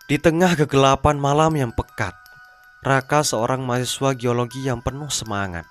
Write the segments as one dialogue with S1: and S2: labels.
S1: Di tengah kegelapan malam yang pekat, Raka, seorang mahasiswa geologi yang penuh semangat,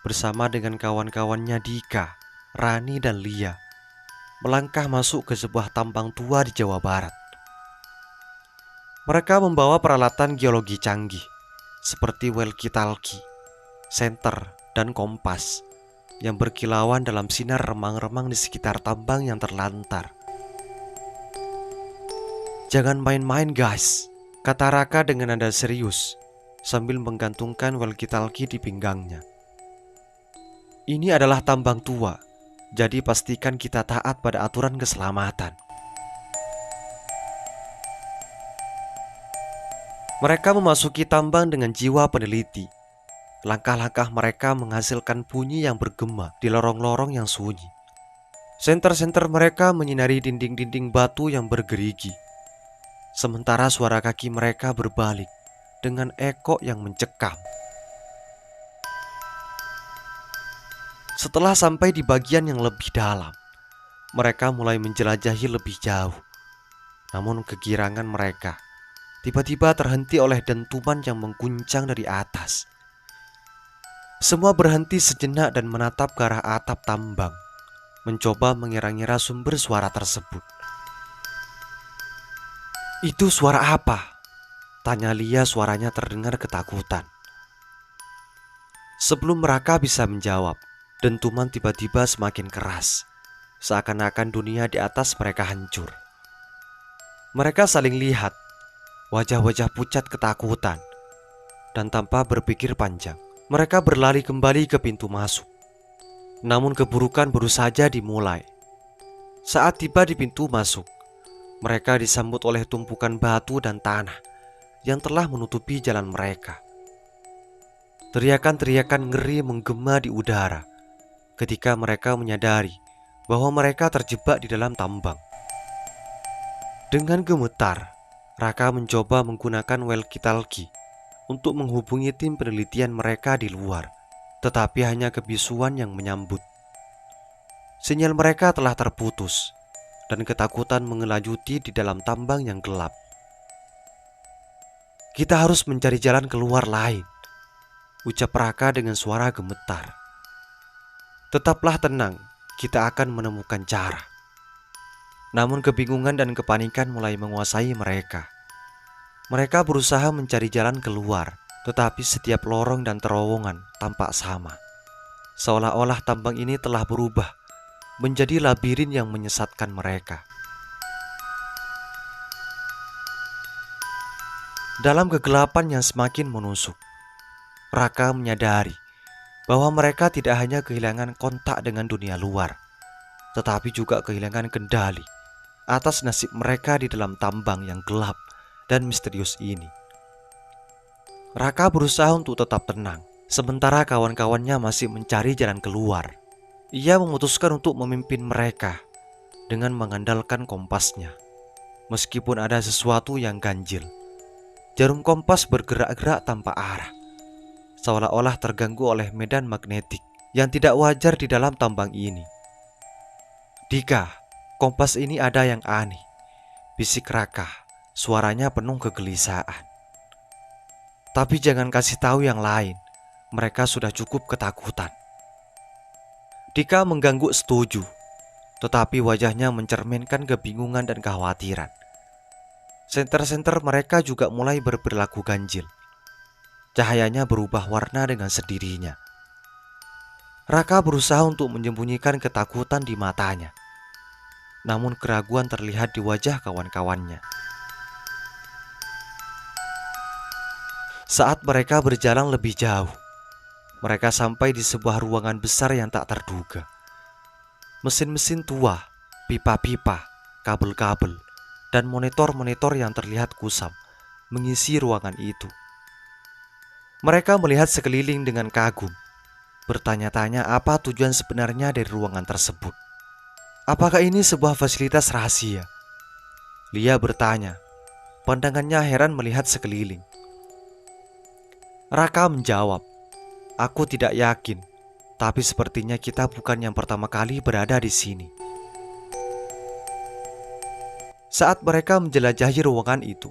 S1: bersama dengan kawan-kawannya Dika, Rani, dan Lia, melangkah masuk ke sebuah tambang tua di Jawa Barat. Mereka membawa peralatan geologi canggih seperti walkie-talkie, senter, dan kompas yang berkilauan dalam sinar remang-remang di sekitar tambang yang terlantar. "Jangan main-main guys," kata Raka dengan nada serius sambil menggantungkan walkie-talkie di pinggangnya. "Ini adalah tambang tua, jadi pastikan kita taat pada aturan keselamatan." Mereka memasuki tambang dengan jiwa peneliti. Langkah-langkah mereka menghasilkan bunyi yang bergema di lorong-lorong yang sunyi. Senter-senter mereka menyinari dinding-dinding batu yang bergerigi, sementara suara kaki mereka berbalik dengan ekor yang mencekam. Setelah sampai di bagian yang lebih dalam, mereka mulai menjelajahi lebih jauh. Namun kegirangan mereka tiba-tiba terhenti oleh dentuman yang mengguncang dari atas. Semua berhenti sejenak dan menatap ke arah atap tambang, mencoba mengira-ngira sumber suara tersebut. "Itu suara apa?" tanya Lia, suaranya terdengar ketakutan. Sebelum mereka bisa menjawab, dentuman tiba-tiba semakin keras, seakan-akan dunia di atas mereka hancur. Mereka saling lihat, wajah-wajah pucat ketakutan, dan tanpa berpikir panjang, mereka berlari kembali ke pintu masuk. Namun keburukan baru saja dimulai. Saat tiba di pintu masuk, mereka disambut oleh tumpukan batu dan tanah yang telah menutupi jalan mereka. Teriakan-teriakan ngeri menggema di udara ketika mereka menyadari bahwa mereka terjebak di dalam tambang. Dengan gemetar, Raka mencoba menggunakan walkie-talkie untuk menghubungi tim penelitian mereka di luar, tetapi hanya kebisuan yang menyambut. Sinyal mereka telah terputus dan ketakutan mengelanjuti di dalam tambang yang gelap. "Kita harus mencari jalan keluar lain," ucap Raka dengan suara gemetar. "Tetaplah tenang, kita akan menemukan cara." Namun kebingungan dan kepanikan mulai menguasai mereka. Mereka berusaha mencari jalan keluar, tetapi setiap lorong dan terowongan tampak sama. Seolah-olah tambang ini telah berubah menjadi labirin yang menyesatkan mereka. Dalam kegelapan yang semakin menusuk, Raka menyadari bahwa mereka tidak hanya kehilangan kontak dengan dunia luar, tetapi juga kehilangan kendali atas nasib mereka di dalam tambang yang gelap dan misterius ini. Raka berusaha untuk tetap tenang, sementara kawan-kawannya masih mencari jalan keluar. Ia memutuskan untuk memimpin mereka dengan mengandalkan kompasnya. Meskipun ada sesuatu yang ganjil, jarum kompas bergerak-gerak tanpa arah, seolah-olah terganggu oleh medan magnetik yang tidak wajar di dalam tambang ini. "Dika, kompas ini ada yang aneh," bisik Raka, suaranya penuh kegelisahan. "Tapi jangan kasih tahu yang lain, mereka sudah cukup ketakutan." Dika mengangguk setuju, tetapi wajahnya mencerminkan kebingungan dan kekhawatiran. Senter-senter mereka juga mulai berperilaku ganjil. Cahayanya berubah warna dengan sendirinya. Raka berusaha untuk menyembunyikan ketakutan di matanya, namun keraguan terlihat di wajah kawan-kawannya. Saat mereka berjalan lebih jauh, mereka sampai di sebuah ruangan besar yang tak terduga. Mesin-mesin tua, pipa-pipa, kabel-kabel, dan monitor-monitor yang terlihat kusam mengisi ruangan itu. Mereka melihat sekeliling dengan kagum, bertanya-tanya apa tujuan sebenarnya dari ruangan tersebut. Apakah ini sebuah fasilitas rahasia? Lia bertanya, pandangannya heran melihat sekeliling. Raka menjawab, "Aku tidak yakin, tapi sepertinya kita bukan yang pertama kali berada di sini." Saat mereka menjelajahi ruangan itu,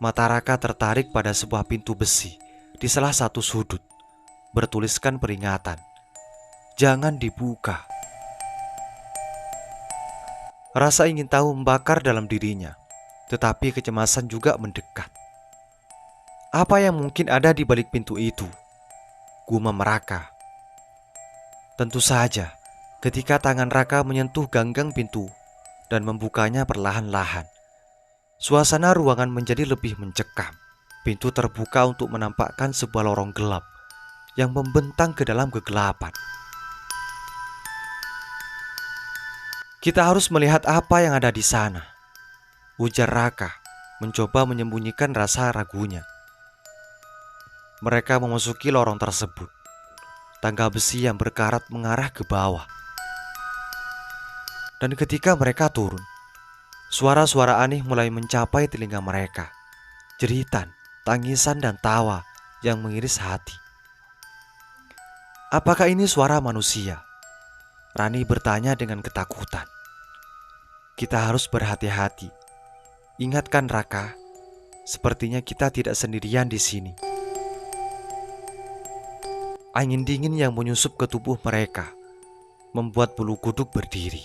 S1: Mata Raka tertarik pada sebuah pintu besi di salah satu sudut, bertuliskan peringatan, "Jangan dibuka." Rasa ingin tahu membakar dalam dirinya, tetapi kecemasan juga mendekat. Apa yang mungkin ada di balik pintu itu? Gumam Raka. Tentu saja, ketika tangan Raka menyentuh ganggang pintu dan membukanya perlahan-lahan, suasana ruangan menjadi lebih mencekam. Pintu terbuka untuk menampakkan sebuah lorong gelap yang membentang ke dalam kegelapan. "Kita harus melihat apa yang ada di sana," ujar Raka, mencoba menyembunyikan rasa ragunya. Mereka memasuki lorong tersebut. Tangga besi yang berkarat mengarah ke bawah. Dan ketika mereka turun, suara-suara aneh mulai mencapai telinga mereka. Jeritan, tangisan, dan tawa yang mengiris hati. "Apakah ini suara manusia?" Rani bertanya dengan ketakutan. "Kita harus berhati-hati. Ingatkan Raka, sepertinya kita tidak sendirian di sini." Angin dingin yang menyusup ke tubuh mereka membuat bulu kuduk berdiri.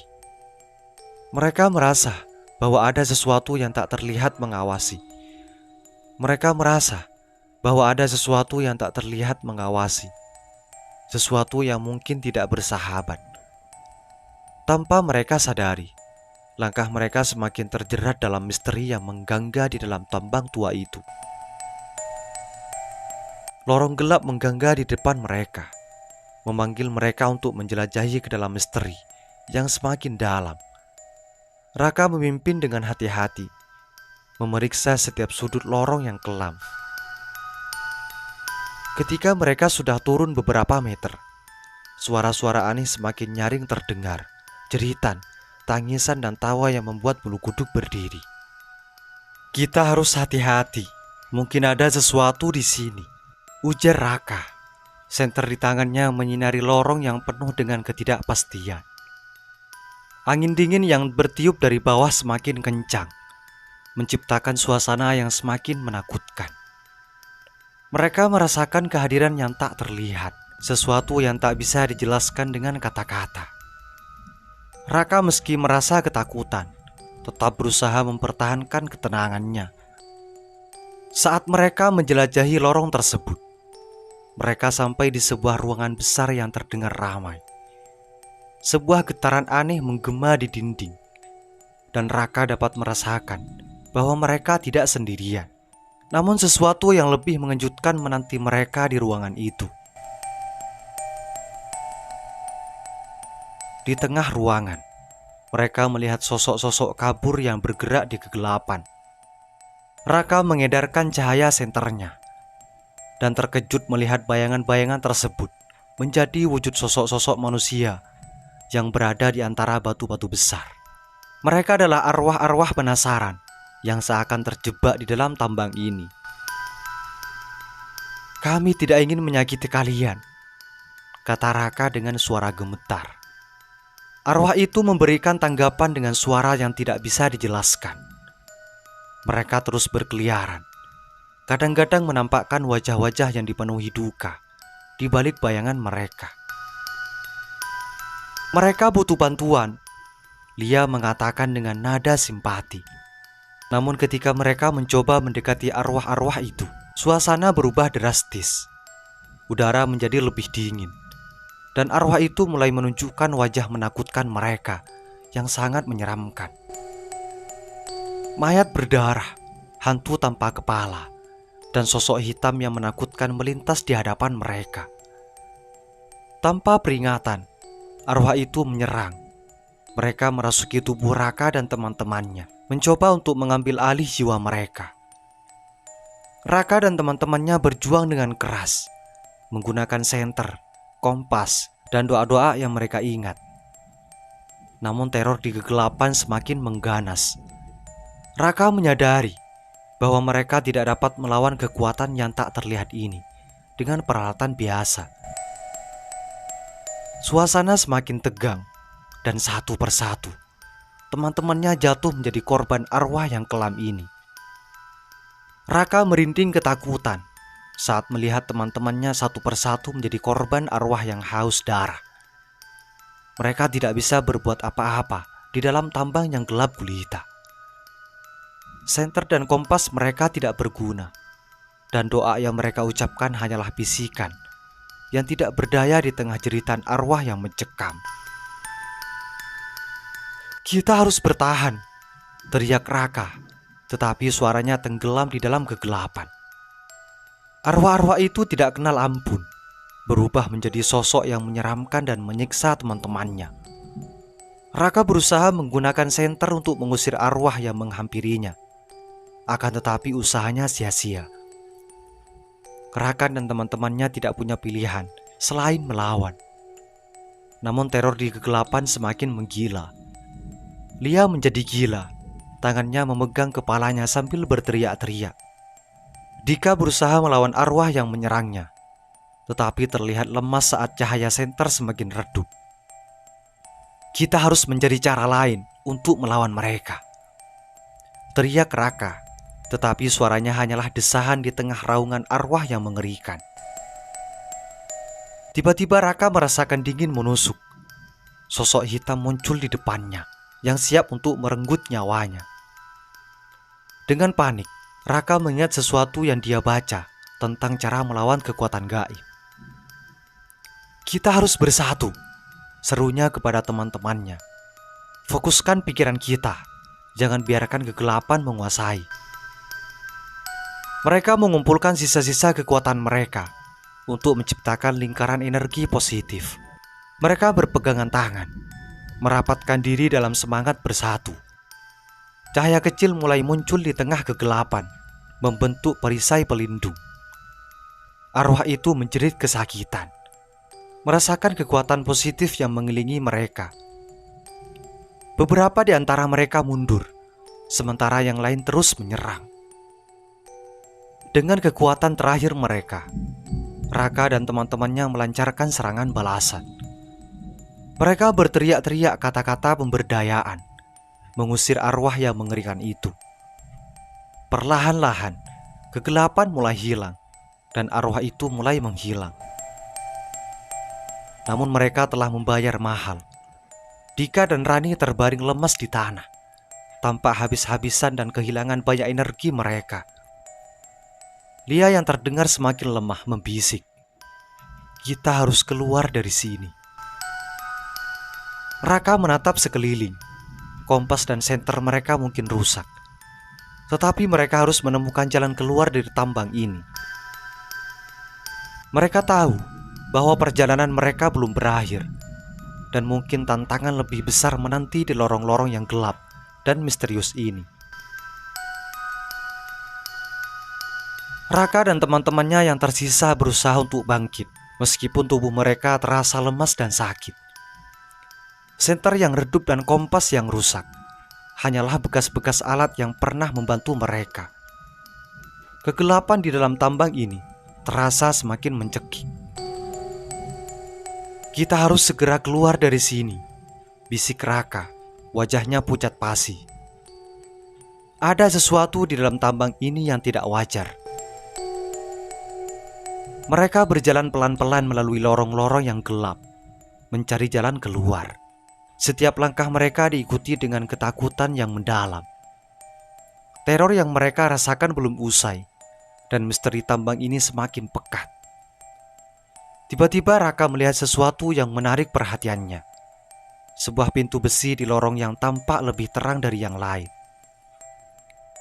S1: Mereka merasa bahwa ada sesuatu yang tak terlihat mengawasi. Mereka merasa bahwa ada sesuatu yang tak terlihat mengawasi. Sesuatu yang mungkin tidak bersahabat. Tanpa mereka sadari, langkah mereka semakin terjerat dalam misteri yang menggangga di dalam tambang tua itu. Lorong gelap menggangga di depan mereka, memanggil mereka untuk menjelajahi ke dalam misteri yang semakin dalam. Raka memimpin dengan hati-hati, memeriksa setiap sudut lorong yang kelam. Ketika mereka sudah turun beberapa meter, suara-suara aneh semakin nyaring terdengar. Jeritan, tangisan, dan tawa yang membuat bulu kuduk berdiri. "Kita harus hati-hati, mungkin ada sesuatu di sini," ujar Raka. Senter di tangannya menyinari lorong yang penuh dengan ketidakpastian. Angin dingin yang bertiup dari bawah semakin kencang, menciptakan suasana yang semakin menakutkan. Mereka merasakan kehadiran yang tak terlihat, sesuatu yang tak bisa dijelaskan dengan kata-kata. Raka meski merasa ketakutan, tetap berusaha mempertahankan ketenangannya. Saat mereka menjelajahi lorong tersebut, mereka sampai di sebuah ruangan besar yang terdengar ramai. Sebuah getaran aneh menggema di dinding, dan Raka dapat merasakan bahwa mereka tidak sendirian. Namun sesuatu yang lebih mengejutkan menanti mereka di ruangan itu. Di tengah ruangan, mereka melihat sosok-sosok kabur yang bergerak di kegelapan. Raka mengedarkan cahaya senternya dan terkejut melihat bayangan-bayangan tersebut menjadi wujud sosok-sosok manusia yang berada di antara batu-batu besar. Mereka adalah arwah-arwah penasaran yang seakan terjebak di dalam tambang ini. "Kami tidak ingin menyakiti kalian," kata Raka dengan suara gemetar. Arwah itu memberikan tanggapan dengan suara yang tidak bisa dijelaskan. Mereka terus berkeliaran, kadang-kadang menampakkan wajah-wajah yang dipenuhi duka di balik bayangan mereka. "Mereka butuh bantuan," Lia mengatakan dengan nada simpati. Namun ketika mereka mencoba mendekati arwah-arwah itu, suasana berubah drastis. Udara menjadi lebih dingin, dan arwah itu mulai menunjukkan wajah menakutkan mereka yang sangat menyeramkan. Mayat berdarah, hantu tanpa kepala, dan sosok hitam yang menakutkan melintas di hadapan mereka. Tanpa peringatan, arwah itu menyerang. Mereka merasuki tubuh Raka dan teman-temannya, mencoba untuk mengambil alih jiwa mereka. Raka dan teman-temannya berjuang dengan keras, menggunakan senter, kompas, dan doa-doa yang mereka ingat. Namun teror di kegelapan semakin mengganas. Raka menyadari bahwa mereka tidak dapat melawan kekuatan yang tak terlihat ini dengan peralatan biasa. Suasana semakin tegang, dan satu persatu teman-temannya jatuh menjadi korban arwah yang kelam ini. Raka merinding ketakutan saat melihat teman-temannya satu persatu menjadi korban arwah yang haus darah. Mereka tidak bisa berbuat apa-apa di dalam tambang yang gelap gulita. Senter dan kompas mereka tidak berguna, dan doa yang mereka ucapkan hanyalah bisikan yang tidak berdaya di tengah jeritan arwah yang mencekam. "Kita harus bertahan," teriak Raka, tetapi suaranya tenggelam di dalam kegelapan. Arwah-arwah itu tidak kenal ampun, berubah menjadi sosok yang menyeramkan dan menyiksa teman-temannya. Raka berusaha menggunakan senter untuk mengusir arwah yang menghampirinya. Akan tetapi usahanya sia-sia. Raka dan teman-temannya tidak punya pilihan selain melawan. Namun teror di kegelapan semakin menggila. Lia menjadi gila, tangannya memegang kepalanya sambil berteriak-teriak. Dika berusaha melawan arwah yang menyerangnya, tetapi terlihat lemas saat cahaya senter semakin redup. "Kita harus mencari cara lain untuk melawan mereka," teriak Raka, tetapi suaranya hanyalah desahan di tengah raungan arwah yang mengerikan. Tiba-tiba Raka merasakan dingin menusuk. Sosok hitam muncul di depannya yang siap untuk merenggut nyawanya. Dengan panik, Raka mengingat sesuatu yang dia baca tentang cara melawan kekuatan gaib. "Kita harus bersatu," serunya kepada teman-temannya. "Fokuskan pikiran kita, jangan biarkan kegelapan menguasai." Mereka mengumpulkan sisa-sisa kekuatan mereka untuk menciptakan lingkaran energi positif. Mereka berpegangan tangan, merapatkan diri dalam semangat bersatu. Cahaya kecil mulai muncul di tengah kegelapan, membentuk perisai pelindung. Arwah itu menjerit kesakitan, merasakan kekuatan positif yang mengelilingi mereka. Beberapa di antara mereka mundur, sementara yang lain terus menyerang. Dengan kekuatan terakhir mereka, Raka dan teman-temannya melancarkan serangan balasan. Mereka berteriak-teriak kata-kata pemberdayaan, mengusir arwah yang mengerikan itu. Perlahan-lahan, kegelapan mulai hilang dan arwah itu mulai menghilang. Namun mereka telah membayar mahal. Dika dan Rani terbaring lemas di tanah, tampak habis-habisan dan kehilangan banyak energi mereka. Lia yang terdengar semakin lemah membisik, "Kita harus keluar dari sini." Raka menatap sekeliling. Kompas dan senter mereka mungkin rusak, tetapi mereka harus menemukan jalan keluar dari tambang ini. Mereka tahu bahwa perjalanan mereka belum berakhir, dan mungkin tantangan lebih besar menanti di lorong-lorong yang gelap dan misterius ini. Raka dan teman-temannya yang tersisa berusaha untuk bangkit, meskipun tubuh mereka terasa lemas dan sakit. Senter yang redup dan kompas yang rusak hanyalah bekas-bekas alat yang pernah membantu mereka. Kegelapan di dalam tambang ini terasa semakin mencekik. "Kita harus segera keluar dari sini," bisik Raka, wajahnya pucat pasi. Ada sesuatu di dalam tambang ini yang tidak wajar. Mereka berjalan pelan-pelan melalui lorong-lorong yang gelap, mencari jalan keluar. Setiap langkah mereka diikuti dengan ketakutan yang mendalam. Teror yang mereka rasakan belum usai, dan misteri tambang ini semakin pekat. Tiba-tiba Raka melihat sesuatu yang menarik perhatiannya. Sebuah pintu besi di lorong yang tampak lebih terang dari yang lain.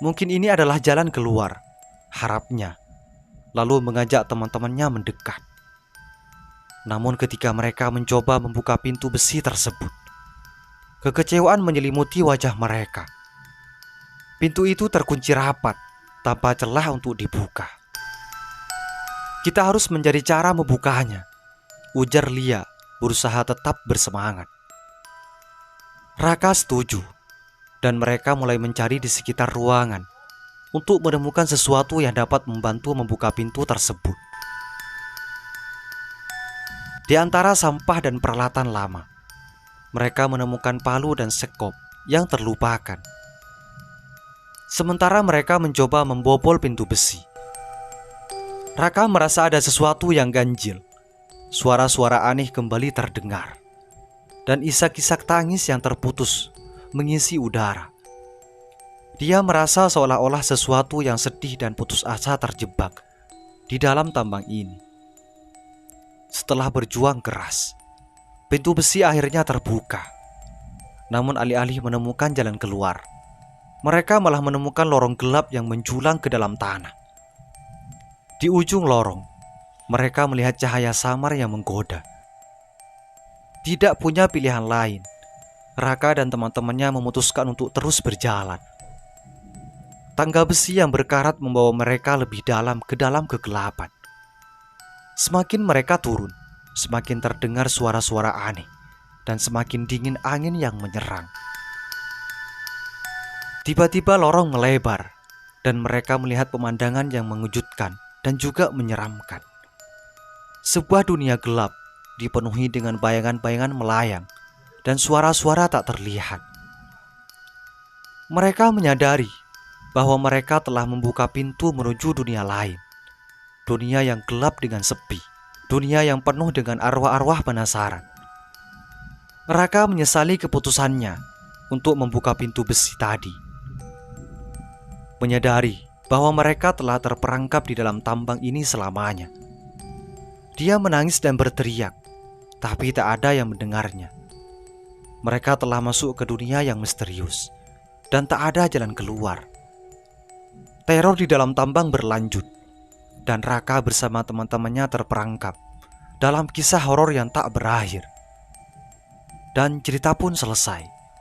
S1: Mungkin ini adalah jalan keluar, harapnya. Lalu mengajak teman-temannya mendekat. Namun ketika mereka mencoba membuka pintu besi tersebut, kekecewaan menyelimuti wajah mereka. Pintu itu terkunci rapat, tanpa celah untuk dibuka. "Kita harus mencari cara membukanya," ujar Lia, berusaha tetap bersemangat. Raka setuju, dan mereka mulai mencari di sekitar ruangan untuk menemukan sesuatu yang dapat membantu membuka pintu tersebut. Di antara sampah dan peralatan lama, mereka menemukan palu dan sekop yang terlupakan. sementara mereka mencoba membobol pintu besi. Raka merasa ada sesuatu yang ganjil. Suara-suara aneh kembali terdengar, dan isak-isak tangis yang terputus mengisi udara. Dia merasa seolah-olah sesuatu yang sedih dan putus asa terjebak di dalam tambang ini. Setelah berjuang keras, pintu besi akhirnya terbuka. Namun alih-alih menemukan jalan keluar, mereka malah menemukan lorong gelap yang menjulang ke dalam tanah. Di ujung lorong, mereka melihat cahaya samar yang menggoda. Tidak punya pilihan lain, Raka dan teman-temannya memutuskan untuk terus berjalan. Tangga besi yang berkarat membawa mereka lebih dalam kegelapan. Semakin mereka turun, semakin terdengar suara-suara aneh, dan semakin dingin angin yang menyerang. Tiba-tiba lorong melebar, dan mereka melihat pemandangan yang mengejutkan dan juga menyeramkan. Sebuah dunia gelap dipenuhi dengan bayangan-bayangan melayang dan suara-suara tak terlihat. Mereka menyadari bahwa mereka telah membuka pintu menuju dunia lain. Dunia yang gelap dengan sepi, dunia yang penuh dengan arwah-arwah penasaran. Raka menyesali keputusannya untuk membuka pintu besi tadi. Menyadari bahwa mereka telah terperangkap di dalam tambang ini selamanya. Dia menangis dan berteriak, tapi tak ada yang mendengarnya. Mereka telah masuk ke dunia yang misterius, dan tak ada jalan keluar. Teror di dalam tambang berlanjut, dan Raka bersama teman-temannya terperangkap dalam kisah horor yang tak berakhir. Dan cerita pun selesai.